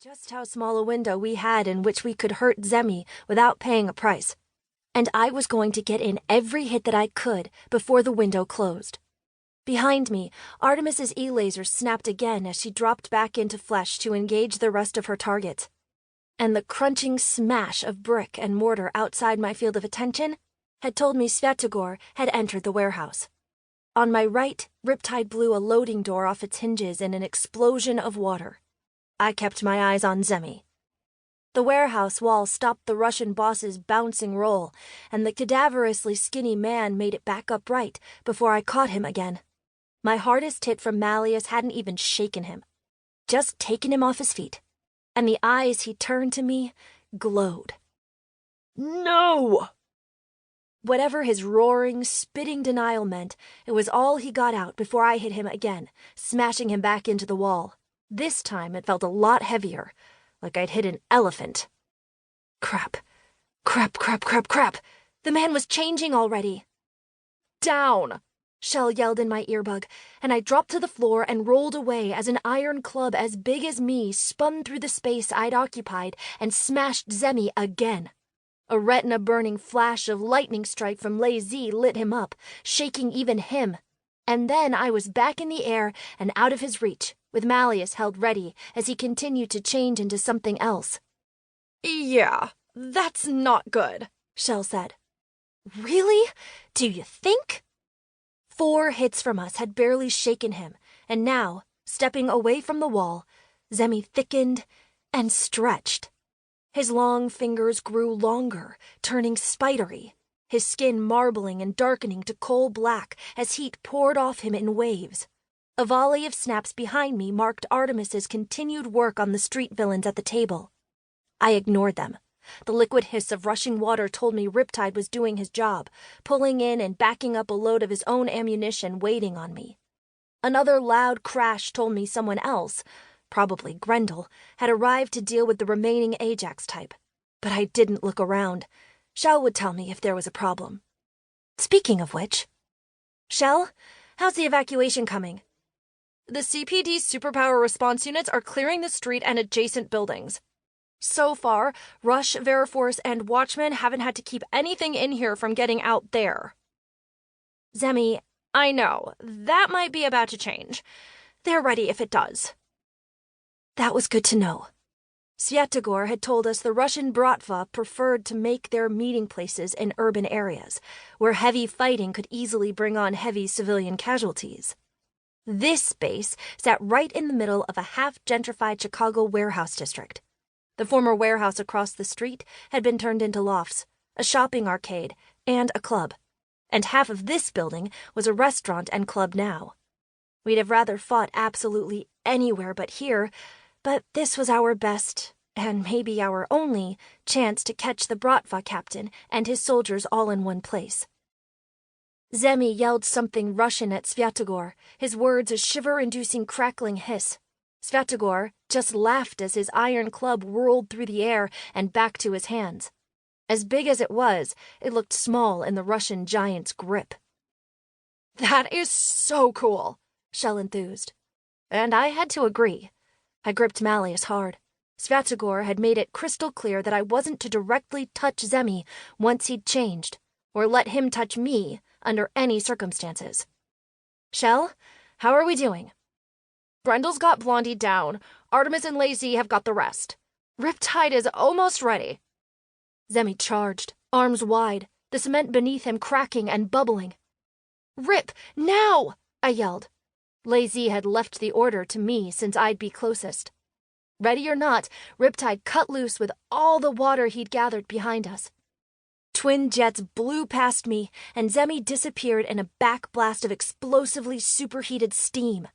just how small a window we had in which we could hurt Zemi without paying a price. And I was going to get in every hit that I could before the window closed. Behind me, Artemis's E-laser snapped again as she dropped back into flesh to engage the rest of her targets. And the crunching smash of brick and mortar outside my field of attention had told me Svyatogor had entered the warehouse. On my right, Riptide blew a loading door off its hinges in an explosion of water. I kept my eyes on Zemi. The warehouse wall stopped the Russian boss's bouncing roll, and the cadaverously skinny man made it back upright before I caught him again. My hardest hit from Malleus hadn't even shaken him, just taken him off his feet, and the eyes he turned to me glowed. No! Whatever his roaring, spitting denial meant, it was all he got out before I hit him again, smashing him back into the wall. This time it felt a lot heavier, like I'd hit an elephant. Crap. The man was changing already. Down! Shell yelled in my earbug, and I dropped to the floor and rolled away as an iron club as big as me spun through the space I'd occupied and smashed Zemi again. A retina-burning flash of lightning strike from Lei Z lit him up, shaking even him. And then I was back in the air and out of his reach, with Malleus held ready as he continued to change into something else. Yeah, that's not good, Shell said. Really? Do you think? 4 hits from us had barely shaken him, and now, stepping away from the wall, Zemi thickened and stretched. His long fingers grew longer, turning spidery, his skin marbling and darkening to coal black as heat poured off him in waves. A volley of snaps behind me marked Artemis's continued work on the street villains at the table. I ignored them. The liquid hiss of rushing water told me Riptide was doing his job, pulling in and backing up a load of his own ammunition waiting on me. Another loud crash told me someone else, probably Grendel, had arrived to deal with the remaining Ajax type. But I didn't look around. Shell would tell me if there was a problem. Speaking of which... Shell, how's the evacuation coming? The CPD's superpower response units are clearing the street and adjacent buildings. So far, Rush, Veriforce, and Watchmen haven't had to keep anything in here from getting out there. Zemi, I know, that might be about to change. They're ready if it does. That was good to know. Svyatogor had told us the Russian Bratva preferred to make their meeting places in urban areas, where heavy fighting could easily bring on heavy civilian casualties. This base sat right in the middle of a half-gentrified Chicago warehouse district. The former warehouse across the street had been turned into lofts, a shopping arcade, and a club. And half of this building was a restaurant and club now. We'd have rather fought absolutely anywhere but here, but this was our best, and maybe our only, chance to catch the Bratva captain and his soldiers all in one place. Zemi yelled something Russian at Svyatogor, his words a shiver-inducing crackling hiss. Svyatogor just laughed as his iron club whirled through the air and back to his hands. As big as it was, it looked small in the Russian giant's grip. That is so cool, Shell enthused. And I had to agree. I gripped Malleus hard. Svyatogor had made it crystal clear that I wasn't to directly touch Zemi once he'd changed, or let him touch me under any circumstances. Shell, how are we doing? Grendel's got Blondie down. Artemis and Lei Z have got the rest. Riptide is almost ready. Zemi charged, arms wide, the cement beneath him cracking and bubbling. Rip, now! I yelled. Lei Z had left the order to me since I'd be closest. Ready or not, Riptide cut loose with all the water he'd gathered behind us. Twin jets blew past me, and Zemi disappeared in a backblast of explosively superheated steam.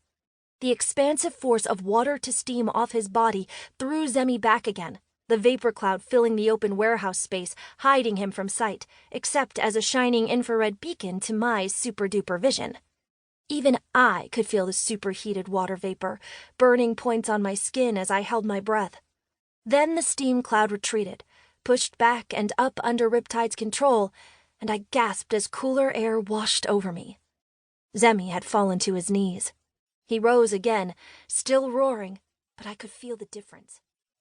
The expansive force of water to steam off his body threw Zemi back again, the vapor cloud filling the open warehouse space, hiding him from sight, except as a shining infrared beacon to my super-duper vision. Even I could feel the superheated water vapor, burning points on my skin as I held my breath. Then the steam cloud retreated, pushed back and up under Riptide's control, and I gasped as cooler air washed over me. Zemi had fallen to his knees. He rose again, still roaring, but I could feel the difference.